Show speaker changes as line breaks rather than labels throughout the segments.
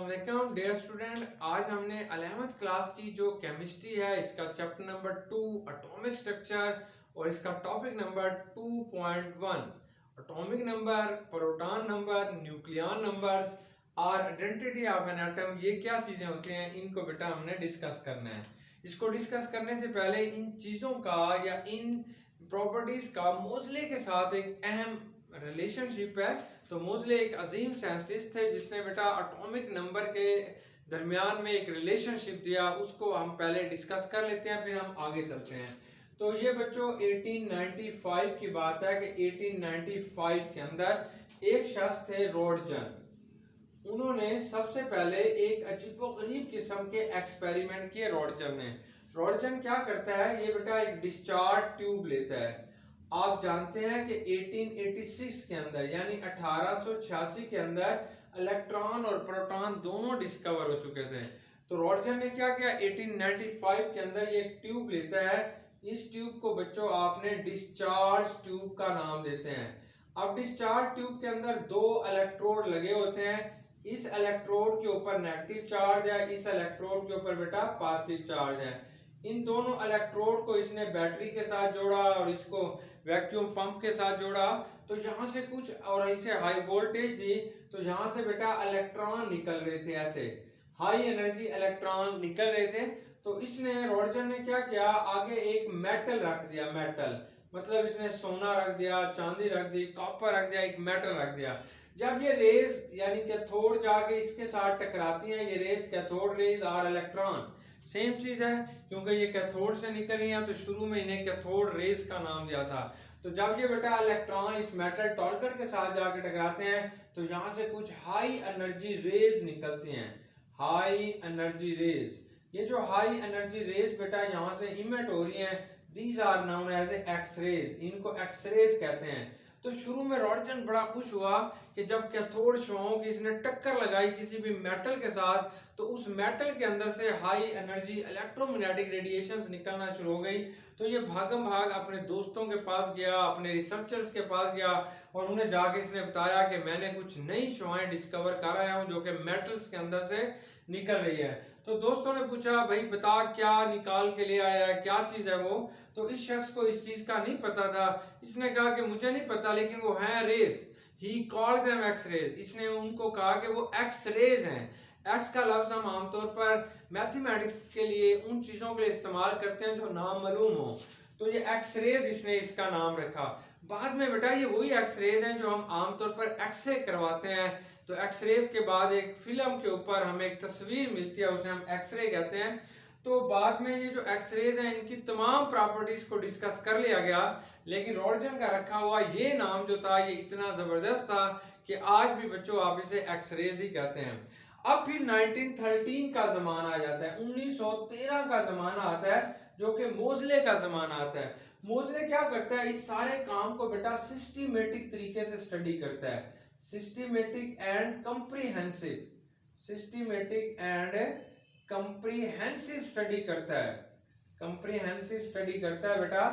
अस्सलाम वालेकुम dear student. आज हमने 11th क्लास की जो केमिस्ट्री है इसका चैप्टर नंबर 2 एटॉमिक स्ट्रक्चर और इसका topic number 2.1 atomic number, proton number, nucleon numbers और आइडेंटिटी ऑफ एन एटम, ये क्या चीज़ें होती हैं, इनको बेटा हमने डिस्कस करना है। इसको डिस्कस करने से पहले इन चीज़ों का या इन प्रॉपर्टीज़ का मोज़ले के साथ एक अहम रिलेशनशिप है। तो मोज़ले एक अजीम साइंटिस्ट थे जिसने बेटा एटॉमिक नंबर के दरमियान में एक रिलेशनशिप दिया, उसको हम पहले डिस्कस कर लेते हैं, फिर हम आगे चलते हैं। तो ये बच्चों 1895 की बात है कि 1895 के अंदर एक शख्स थे रॉडजन। उन्होंने सबसे पहले एक अजीबोगरीब किस्म के एक्सपेरिमेंट किए। रॉडजन क्या करता है, ये बेटा एक डिस्चार्ज ट्यूब लेता है। आप जानते हैं कि 1886 के अंदर यानी 1886 के अंदर इलेक्ट्रॉन और प्रोटॉन दोनों डिस्कवर हो चुके थे। तो रॉडजन ने क्या किया, 1895 के अंदर ये एक ट्यूब लेता है। इस ट्यूब को बच्चों आपने डिस्चार्ज ट्यूब का नाम देते हैं। अब डिस्चार्ज ट्यूब के अंदर दो इलेक्ट्रोड लगे होते हैं। इस इलेक्ट्रोड के ऊपर नेगेटिव चार्ज है, इस इलेक्ट्रोड के ऊपर बेटा पॉजिटिव चार्ज है। इन दोनों इलेक्ट्रोड को इसने बैटरी के साथ जोड़ा और इसको वैक्यूम पंप के साथ जोड़ा। तो यहाँ से कुछ और इसे हाई वोल्टेज दी, तो यहाँ से बेटा इलेक्ट्रॉन निकल रहे थे, ऐसे हाई एनर्जी इलेक्ट्रॉन निकल रहे थे। तो इसने रॉडजन ने क्या किया, आगे एक मेटल रख दिया। मेटल मतलब इसने सोना रख दिया, चांदी रख दी, कॉपर रख दिया, एक मेटल रख दिया। जब ये रेज यानी कैथोड जाके इसके साथ टकराती हैं, ये रेज कैथोड रेज और इलेक्ट्रॉन सेम चीज है, क्योंकि ये कैथोड से निकल रही है, तो शुरू में इन्हें कैथोड रेज का नाम दिया था। तो जब ये बेटा इलेक्ट्रॉन इस मेटल टॉर्कर के साथ जाके टकराते हैं, तो यहाँ से कुछ हाई एनर्जी रेज निकलती हैं। हाई एनर्जी रेज, ये जो हाई एनर्जी रेज बेटा यहाँ से इमिट हो रही हैं, these are known as X rays, इनको एक्स रेज कहते हैं। तो शुरू में रॉडजन बड़ा खुश हुआ कि जब कैथोड शुआओं की इसने टक्कर लगाई किसी भी मेटल के साथ, तो उस मेटल के अंदर से हाई एनर्जी इलेक्ट्रोमैग्नेटिक रेडिएशंस निकलना शुरू हो गई। तो ये भागम भाग अपने दोस्तों के पास गया, अपने रिसर्चर्स के पास गया और उन्हें जाके इसने बताया कि मैंने कुछ नई शुआएं डिस्कवर कर आया हूं जो कि मेटल्स के अंदर से निकल रही है। तो दोस्तों ने पूछा, भाई बता क्या निकाल के ले आया है, क्या चीज है वो। तो इस शख्स को इस चीज का नहीं पता था। इसने कहा कि मुझे नहीं पता, लेकिन वो है rays. He called them X rays, इसने उनको कहा कि वो एक्स रेज हैं। एक्स का लफ्ज हम आमतौर पर मैथमेटिक्स के लिए उन चीजों के लिए इस्तेमाल करते हैं जो नाम मालूम हो। तो ये एक्स रेज इसने इसका नाम रखा। बाद में बेटा ये वही एक्स रेज हैं जो हम आमतौर पर एक्सरे करवाते हैं। तो एक्सरेज के बाद एक फिल्म के ऊपर हमें एक तस्वीर मिलती है, उसे हम एक्सरे कहते हैं। तो बाद में ये जो एक्सरेज हैं इनकी तमाम प्रॉपर्टीज को डिस्कस कर लिया गया, लेकिन रॉडजन का रखा हुआ ये नाम जो था ये इतना जबरदस्त था कि आज भी बच्चों आप इसे एक्सरेज ही कहते हैं। अब फिर 1913 का जमाना आ जाता है, 1913 का जमाना आता है जो कि मोज़ले का जमाना आता है। मोज़ले क्या करता है, इस सारे काम को बेटा सिस्टमेटिक तरीके से स्टडी करता है। Systematic and comprehensive, systematic and comprehensive study करता है। कंप्रीहेंसिव स्टडी करता है बेटा।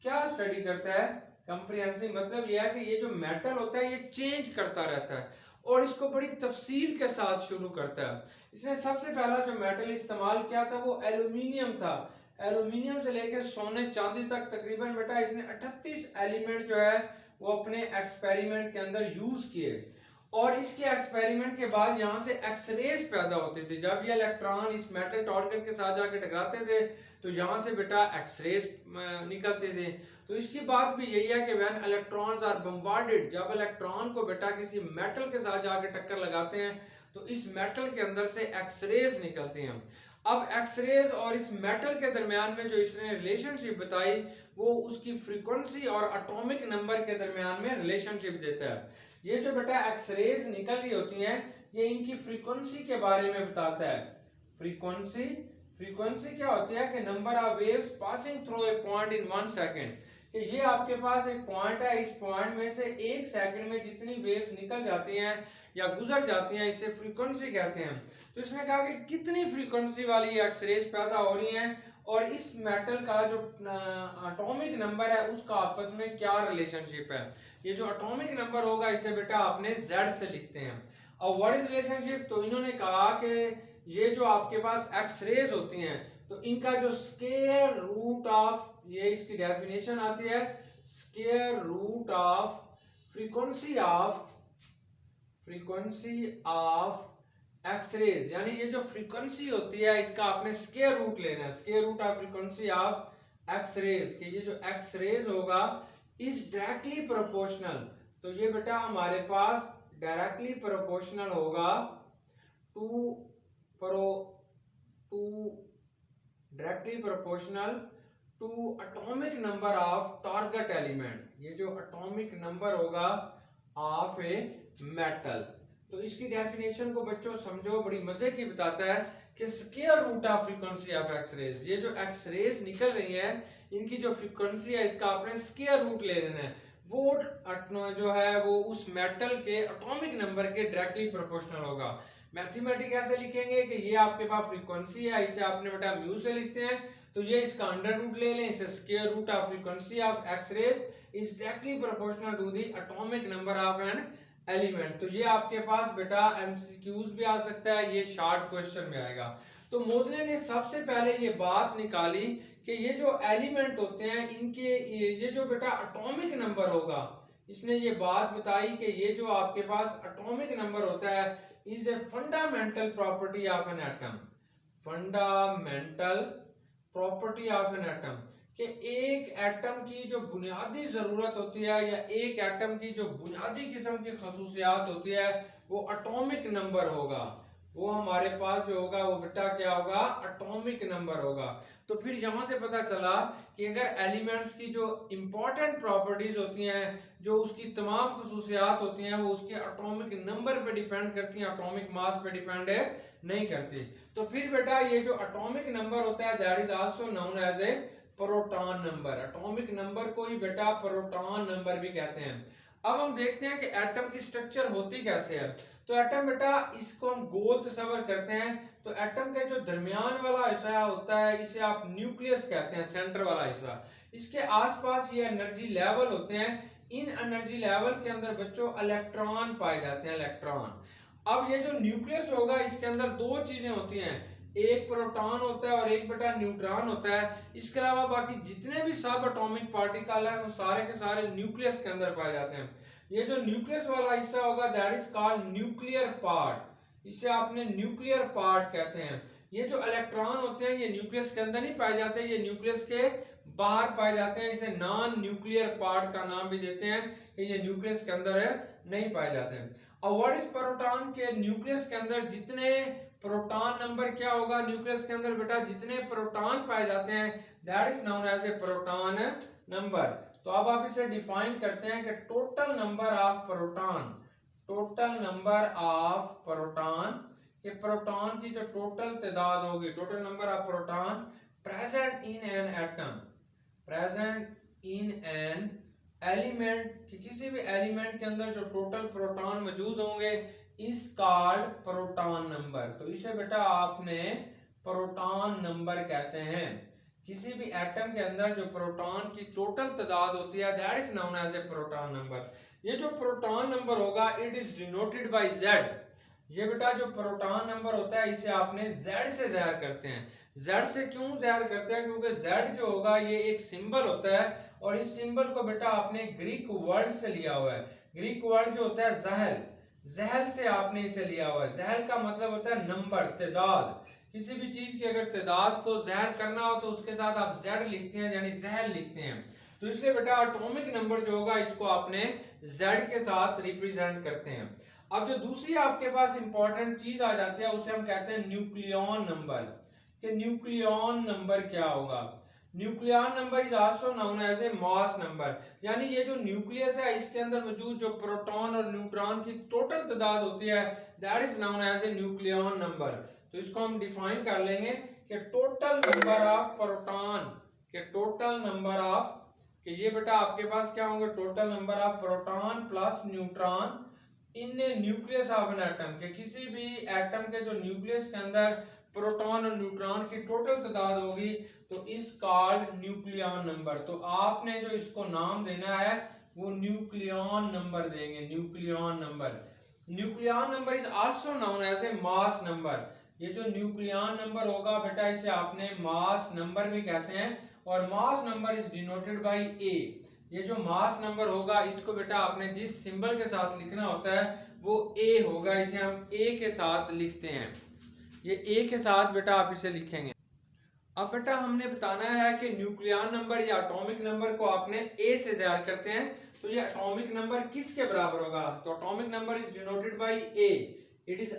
क्या स्टडी करता है, कंप्रीहेंसिव मतलब यह है कि ये जो मेटल होता है ये चेंज करता रहता है और इसको बड़ी तफसील के साथ शुरू करता है। इसने सबसे पहला जो मेटल इस्तेमाल किया था वो एल्यूमिनियम था। एल्यूमिनियम से लेकर सोने चांदी तक तकरीबन बेटा इसने 38 एलिमेंट जो है वो अपने एक्सपेरिमेंट के अंदर यूज किए। और इसके एक्सपेरिमेंट के बाद यहाँ से एक्सरेज पैदा होते थे। जब ये इलेक्ट्रॉन इस मेटल टॉर्कर के साथ जाके टकराते थे तो यहाँ से बेटा एक्सरेज निकलते थे। तो इसकी बात भी यही है कि व्हेन इलेक्ट्रॉन्स आर बम्बार्डेड, जब इलेक्ट्रॉन को बेटा किसी मेटल के साथ जाके टक्कर लगाते हैं तो इस मेटल के अंदर से एक्सरेज निकलती हैं। अब एक्सरेज और इस मेटल के दरमियान में जो इसने रिलेशनशिप बताई वो उसकी फ्रीक्वेंसी और एटॉमिक नंबर के दरमियान में रिलेशनशिप देता है। ये जो बेटा एक्सरेज निकल रही होती हैं ये इनकी फ्रीक्वेंसी के बारे में बताता है। फ्रीक्वेंसी, फ्रीक्वेंसी क्या होती है कि number of waves passing through a point in 1 second, कि ये आपके पास एक पॉइंट है, इस पॉइंट में से 1 सेकंड में जितनी वेव्स निकल जाती हैं या गुजर जाती हैं इसे फ्रीक्वेंसी कहते हैं। तो इसने कहा कि कितनी फ्रीक्वेंसी वाली एक्सरेज पैदा हो रही हैं और इस मेटल का जो एटॉमिक नंबर है उसका आपस में क्या रिलेशनशिप है। ये जो एटॉमिक नंबर होगा इसे बेटा आपने Z से लिखते हैं। और व्हाट इज रिलेशनशिप, तो इन्होंने कहा कि ये जो आपके पास एक्स रेज होती हैं तो इनका जो स्क्वायर रूट ऑफ, ये इसकी डेफिनेशन आती है square root of frequency of X rays, यानी ये जो फ्रीक्वेंसी होती है इसका आपने स्क्वायर रूट लेना है, square root of frequency of X rays, कि ये जो एक्स रेज होगा इज डायरेक्टली प्रोपोर्शनल, तो ये बेटा हमारे पास डायरेक्टली प्रोपोर्शनल होगा to directly proportional to atomic number of target element, ये जो एटॉमिक नंबर होगा ऑफ ए मेटल। तो इसकी डेफिनेशन को बच्चों समझो, बड़ी मजे की बताता है कि square root of frequency of X rays, ये जो एक्स रेज निकल रही है इनकी जो फ्रीक्वेंसी है इसका आपने स्क्वायर रूट ले लेना है, वो जो है वो उस मेटल के एटॉमिक नंबर के डायरेक्टली प्रोपोर्शनल होगा। मैथमेटिक ऐसे लिखेंगे कि ये आपके पास फ्रीक्वेंसी है, इसे आपने बेटा म्यू से लिखते हैं, तो ये इसका अंडर रूट ले लें, इसे square root of frequency of X rays is directly proportional to the atomic number of an element. तो ये आपके पास बेटा एमसीक्यूज भी आ सकता है, ये शॉर्ट क्वेश्चन में आएगा। तो मोजले ने सबसे पहले ये बात निकाली कि ये जो एलिमेंट होते हैं इनके ये जो बेटा एटॉमिक नंबर होगा, इसने ये बात बताई कि ये जो आपके पास एटॉमिक नंबर होता है is a fundamental property of an atom, fundamental property of an atom, कि एक एटम की जो बुनियादी जरूरत होती है या एक एटम की जो बुनियादी किस्म की खसूसियात होती है वो एटॉमिक नंबर होगा, वो हमारे पास जो होगा वो बेटा क्या होगा, एटॉमिक नंबर होगा। तो फिर यहां से पता चला कि अगर एलिमेंट्स की जो इंपॉर्टेंट प्रॉपर्टीज होती हैं, जो उसकी तमाम खसूसियात होती हैं वो उसके एटॉमिक नंबर पे डिपेंड करती हैं, एटॉमिक मास पे डिपेंड नहीं करती। तो फिर बेटा ये जो एटॉमिक नंबर होता है that is also known as a proton number, atomic number को ही बेटा प्रोटॉन नंबर भी कहते हैं। अब हम देखते हैं कि एटम की स्ट्रक्चर होती कैसे है। तो एटम बेटा इसको हम गोल तस्वर करते हैं, तो एटम के जो दरमियान वाला हिस्सा होता है इसे आप न्यूक्लियस कहते हैं, सेंटर वाला हिस्सा, इसके आसपास ये एनर्जी लेवल होते हैं, इन एनर्जी लेवल के अंदर बच्चों इलेक्ट्रॉन पाए जाते हैं, इलेक्ट्रॉन। अब ये जो न्यूक्लियस होगा इसके अंदर दो चीजें होती हैं, एक प्रोटॉन होता है और एक बेटा न्यूट्रॉन होता है, इसके अलावा बाकी जितने भी सब एटॉमिक पार्टिकल हैं वो सारे के सारे न्यूक्लियस के अंदर पाए जाते हैं। ये जो न्यूक्लियस वाला हिस्सा होगा that is called nuclear part, इसे आपने न्यूक्लियर पार्ट कहते हैं। ये जो इलेक्ट्रॉन होते हैं ये न्यूक्लियस के अंदर नहीं पाए जाते, ये न्यूक्लियस के बाहर पाए जाते हैं, इसे नॉन न्यूक्लियर पार्ट का नाम भी देते हैं कि ये न्यूक्लियस के अंदर नहीं पाए जाते हैं। और व्हाट इज प्रोटॉन, के न्यूक्लियस के अंदर जितने प्रोटॉन नंबर क्या होगा, न्यूक्लियस के अंदर बेटा जितने प्रोटॉन पाए जाते हैं that is known as a proton number. तो अब आप इसे डिफाइन करते हैं कि total number of proton, total number of proton, कि प्रोटॉन की जो टोटल तादाद होगी, total number of proton present in an atom, present in an element, कि किसी भी एलिमेंट के अंदर जो टोटल प्रोटॉन मौजूद होंगे इस कॉल्ड प्रोटॉन नंबर। तो इसे बेटा आपने प्रोटॉन नंबर कहते हैं, किसी भी एटम के अंदर जो प्रोटॉन की टोटल तादाद होती है that is known as a proton number. ये जो प्रोटॉन नंबर होगा it is denoted by Z, ये बेटा जो प्रोटॉन नंबर होता है इसे आपने जेड से जाहिर करते हैं। जेड से क्यों जाहिर करते हैं, क्योंकि जेड जो होगा ये एक सिंबल होता है और इस सिंबल को बेटा आपने ग्रीक वर्ड से लिया हुआ है, ग्रीक वर्ड जो होता है जहल, जहल से आपने इसे लिया हुआ है। जहल का मतलब होता है नंबर, तादाद, किसी भी चीज की अगर तादाद को जहर करना हो तो उसके साथ आप जेड लिखते हैं यानी जहल लिखते हैं। तो इसलिए बेटा एटॉमिक नंबर जो होगा इसको आपने जेड के साथ रिप्रेजेंट करते हैं। अब जो दूसरी आपके पास इंपॉर्टेंट चीज आ जाती है उसे हम कहते हैं न्यूक्लियॉन नंबर, कि न्यूक्लियॉन नंबर क्या होगा। Nucleon number is also known as a mass number, यानी ये जो न्यूक्लियस है इसके अंदर मौजूद जो प्रोटॉन और न्यूट्रॉन की टोटल तादाद होती है that is known as a nucleon number. तो इसको हम डिफाइन कर लेंगे कि टोटल नंबर ऑफ प्रोटॉन, के टोटल नंबर ऑफ, कि ये बेटा आपके पास क्या होंगे, total number of proton plus neutron in nucleus of an atom, के किसी भी एटम के जो न्यूक्लियस के अंदर प्रोटॉन और न्यूट्रॉन की टोटल तादाद होगी तो इस कॉल्ड न्यूक्लियॉन नंबर। तो आपने जो इसको नाम देना है वो न्यूक्लियॉन नंबर देंगे, nucleon number. Nucleon number is also known as a mass number. ये जो न्यूक्लियॉन नंबर होगा बेटा इसे आपने मास नंबर भी कहते हैं, और mass number is denoted by A. ये जो मास नंबर होगा इसको बेटा आपने जिस सिंबल के साथ लिखना होता है वो ए होगा, इसे हम ए के साथ लिखते हैं। ये ए के साथ बेटा आप इसे लिखेंगे। अब बेटा हमने बताना है कि न्यूक्लियॉन नंबर या एटॉमिक नंबर को आपने ए से जाहिर करते हैं, तो ये एटॉमिक नंबर किसके बराबर होगा? तो atomic number is denoted by A. It is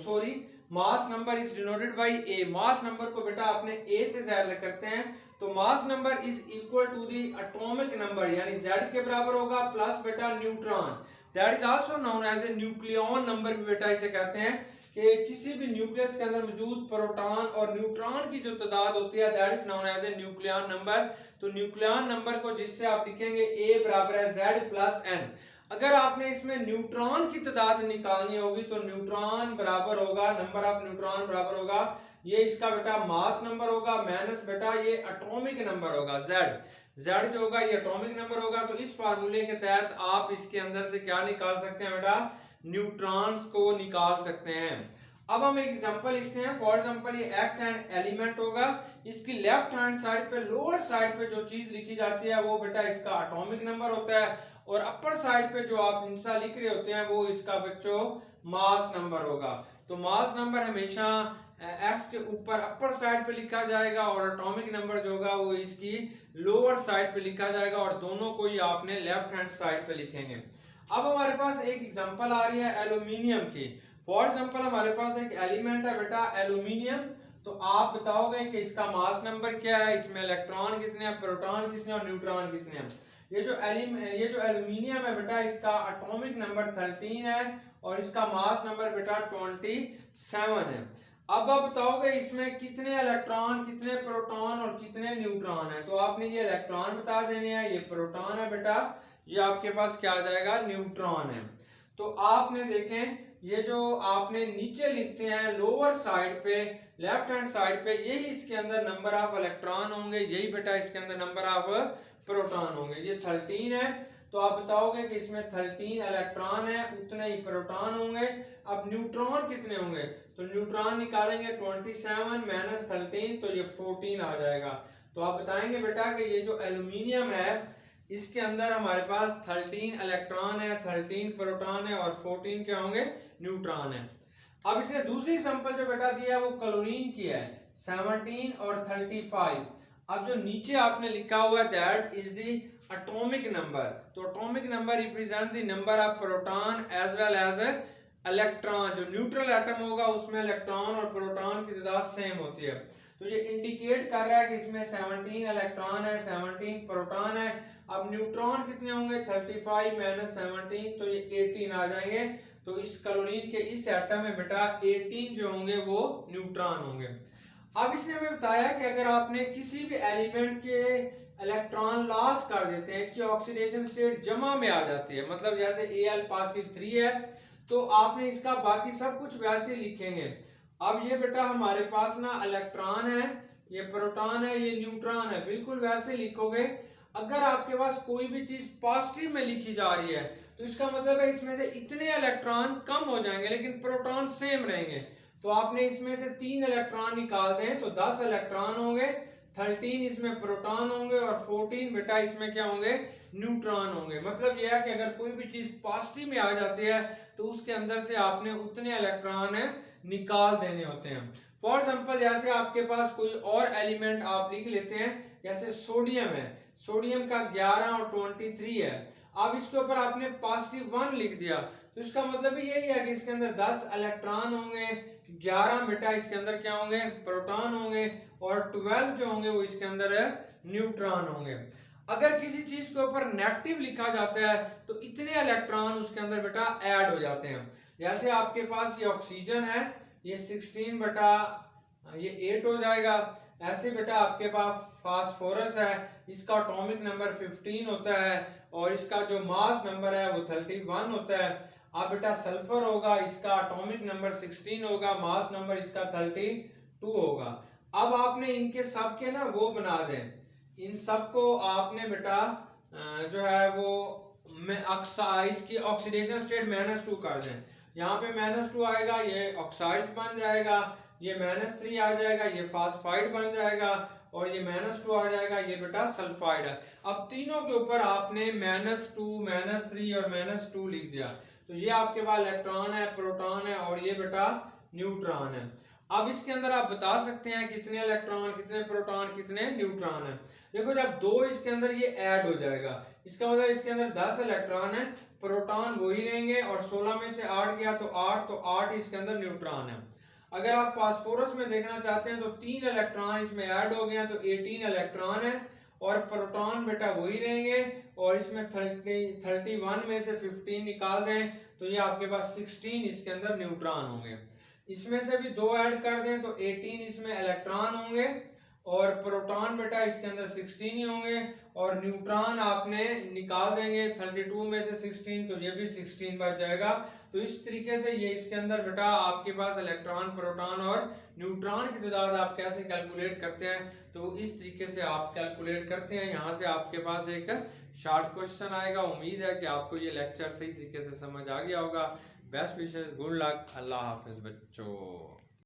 sorry mass number is denoted by A. Mass number को बेटा आपने ए से जाहिर करते हैं, तो mass number is equal to the atomic number, यानी z के बराबर होगा प्लस बेटा neutron, that is also known as a nucleon number भी बेटा इसे कहते हैं कि किसी भी न्यूक्लियस के अंदर मौजूद प्रोटॉन और न्यूट्रॉन की जो तादाद होती है that is known as a nucleon number. तो न्यूक्लियॉन नंबर को जिससे आप लिखेंगे a बराबर है z प्लस n। अगर आपने इसमें न्यूट्रॉन की तादाद निकालनी होगी तो न्यूट्रॉन बराबर होगा, नंबर ऑफ न्यूट्रॉन बराबर होगा, ये इसका बेटा मास नंबर होगा माइनस बेटा ये एटॉमिक नंबर होगा z जो होगा ये एटॉमिक नंबर होगा। तो इस फार्मूले के तहत आप इसके अंदर से क्या निकाल सकते हैं बेटा? न्यूट्रॉन्स को निकाल सकते हैं। अब हम एक एग्जांपल लिखते हैं। फॉर एग्जांपल ये x एंड एलिमेंट होगा, इसकी लेफ्ट हैंड साइड पे लोअर साइड पे जो चीज लिखी जाती है वो बेटा इसका एटॉमिक नंबर होता है, और अपर साइड पे जो आप हिस्सा लिख रहे होते हैं वो इसका बच्चों मास नंबर होगा। तो मास नंबर हमेशा x के ऊपर अपर साइड पे लिखा जाएगा और एटॉमिक नंबर जो होगा वो इसकी लोअर साइड पे लिखा जाएगा, और दोनों को ही आपने लेफ्ट हैंड साइड पे लिखेंगे। अब हमारे पास एक एग्जांपल आ रही है एल्यूमिनियम की। फॉर एग्जांपल हमारे पास एक एलिमेंट है बेटा एल्यूमिनियम, तो आप बताओगे कि इसका मास नंबर क्या है, इसमें इलेक्ट्रॉन कितने हैं, प्रोटॉन कितने हैं और न्यूट्रॉन कितने हैं। ये जो एल्यूमिनियम है बेटा इसका एटॉमिक नंबर 13 है और इसका मास नंबर बेटा 27 है। अब आप बताओगे इसमें कितने इलेक्ट्रॉन, कितने प्रोटॉन और कितने न्यूट्रॉन है। तो आपने ये इलेक्ट्रॉन बता देने हैं, ये प्रोटॉन है बेटा, ये आपके पास क्या आ जाएगा? न्यूट्रॉन है। तो आपने देखें ये जो आपने नीचे लिखते हैं लोअर साइड पे लेफ्ट हैंड साइड पे, यही इसके अंदर नंबर ऑफ इलेक्ट्रॉन होंगे, यही बेटा इसके अंदर नंबर ऑफ प्रोटॉन होंगे। ये 13 है, तो आप बताओगे कि इसमें 13 इलेक्ट्रॉन है, उतने ही प्रोटॉन होंगे। अब न्यूट्रॉन कितने होंगे? तो न्यूट्रॉन निकालेंगे 27 माइनस 13, तो ये 14 आ जाएगा। तो आप बताएंगे बेटा कि ये जो एल्यूमिनियम है इसके अंदर हमारे पास 13 इलेक्ट्रॉन है, 13 प्रोटॉन है और 14 क्या होंगे? न्यूट्रॉन है। अब इसने दूसरी एग्जांपल जो बेटा दिया है वो क्लोरीन की है, 17 और 35। अब जो नीचे आपने लिखा हुआ है that is the atomic number, तो atomic number represent the number of proton as well as electron. जो न्यूट्रल एटम होगा उसमें इलेक्ट्रॉन और प्रोटॉन की तादाद सेम होती है, तो ये इंडिकेट कर रहा है कि इसमें 17 इलेक्ट्रॉन है, 17 प्रोटॉन है। अब न्यूट्रॉन कितने होंगे? 35 माइनस 17, तो ये 18 आ जाएंगे। तो इस क्लोरीन के इस एटम में बेटा 18 जो होंगे वो न्यूट्रॉन होंगे। अब इसने हमें बताया कि अगर आपने किसी भी एलिमेंट के इलेक्ट्रॉन लॉस कर देते हैं, इसकी ऑक्सीडेशन स्टेट जमा में आ जाती है, मतलब जैसे Al पॉजिटिव 3 है तो आपने इसका बाकी सब कुछ वैसे लिखेंगे। अब ये बेटा हमारे पास ना इलेक्ट्रॉन है, ये प्रोटॉन है, ये न्यूट्रॉन है, बिल्कुल वैसे लिखोगे। अगर आपके पास कोई भी चीज पॉजिटिव में लिखी जा रही है तो इसका मतलब है इसमें से इतने इलेक्ट्रॉन कम हो जाएंगे लेकिन प्रोटॉन सेम रहेंगे। तो आपने इसमें से 3 इलेक्ट्रॉन निकाल दें तो 10 इलेक्ट्रॉन होंगे, 13 इसमें प्रोटॉन होंगे और 14 बेटा इसमें क्या होंगे? न्यूट्रॉन होंगे। मतलब यह है कि अगर कोई भी चीज पॉजिटिव में आ जाती है तो उसके अंदर से आपने उतने इलेक्ट्रॉन निकाल देने होते हैं। फॉर एग्जांपल जैसे आपके पास कोई और एलिमेंट आप लिख लेते हैं, जैसे सोडियम है, सोडियम का 11 और 23 है। अब इसके ऊपर आपने पॉजिटिव 1 लिख दिया तो इसका मतलब यही है कि इसके अंदर 10 इलेक्ट्रॉन होंगे, 11 बेटा इसके अंदर क्या होंगे? प्रोटॉन होंगे, और 12 जो होंगे वो इसके अंदर न्यूट्रॉन होंगे। अगर किसी चीज के ऊपर नेगेटिव लिखा जाता है तो इतने इलेक्ट्रॉन उसके अंदर बेटा ऐड हो जाते हैं। जैसे आपके पास ये ऑक्सीजन है, ये 16 बेटा ये 8 हो जाएगा। ऐसे बेटा आपके पास फास्फोरस है, इसका एटॉमिक नंबर 15 होता है और इसका जो मास नंबर है वो 31 होता है। अब बेटा सल्फर होगा, इसका एटॉमिक नंबर 16 होगा, मास नंबर इसका 32 होगा। अब आपने इनके सब के ना वो बना दें, इन सब को आपने बेटा जो है वो इसकी ऑक्सीडेशन स्टेट -2 कर दें। यहाँ पे -2 आएगा, ये ऑक्साइड्स बन जाएगा, ये -3 आ जाएगा, ये फास्फाइड बन जाएगा, और ये -2 आ जाएगा, ये बेटा सल्फाइड है। अब तीनों के ऊपर आपने -2 -3 और -2 लिख दिया, तो ये आपके पास इलेक्ट्रॉन है, प्रोटॉन है, और ये बेटा न्यूट्रॉन है। अब इसके अंदर आप बता सकते हैं कितने इलेक्ट्रॉन, कितने प्रोटॉन, कितने न्यूट्रॉन है। देखो जब 2 इसके अंदर ये ऐड हो जाएगा, इसका मतलब इसके अंदर 10 इलेक्ट्रॉन है, प्रोटॉन वही रहेंगे, और 16 में से 8 गया तो 8, तो 8 इसके अंदर न्यूट्रॉन है। अगर आप फास्फोरस में देखना चाहते हैं तो 3 इलेक्ट्रॉन इसमें ऐड हो गए तो 18 इलेक्ट्रॉन है, और प्रोटॉन बेटा वही रहेंगे, और इसमें 31 में से 15 निकाल दें तो ये आपके पास 16 इसके अंदर न्यूट्रॉन होंगे। इसमें से भी 2 ऐड कर दें तो 18 इसमें इलेक्ट्रॉन होंगे, और प्रोटॉन बेटा इसके अंदर 16 ही होंगे, और न्यूट्रॉन आपने निकाल देंगे 32 में से 16 तो ये भी 16 बच जाएगा। तो इस तरीके से ये इसके अंदर बेटा आपके पास इलेक्ट्रॉन, प्रोटॉन और न्यूट्रॉन की तादाद आप कैसे कैलकुलेट करते हैं, तो इस तरीके से आप कैलकुलेट करते हैं। यहाँ से आपके पास एक शॉर्ट क्वेश्चन आएगा। उम्मीद है कि आपको ये लेक्चर सही तरीके से समझ आ गया होगा। बेस्ट विशेस, गुड लक, अल्लाह हाफिज बच्चों।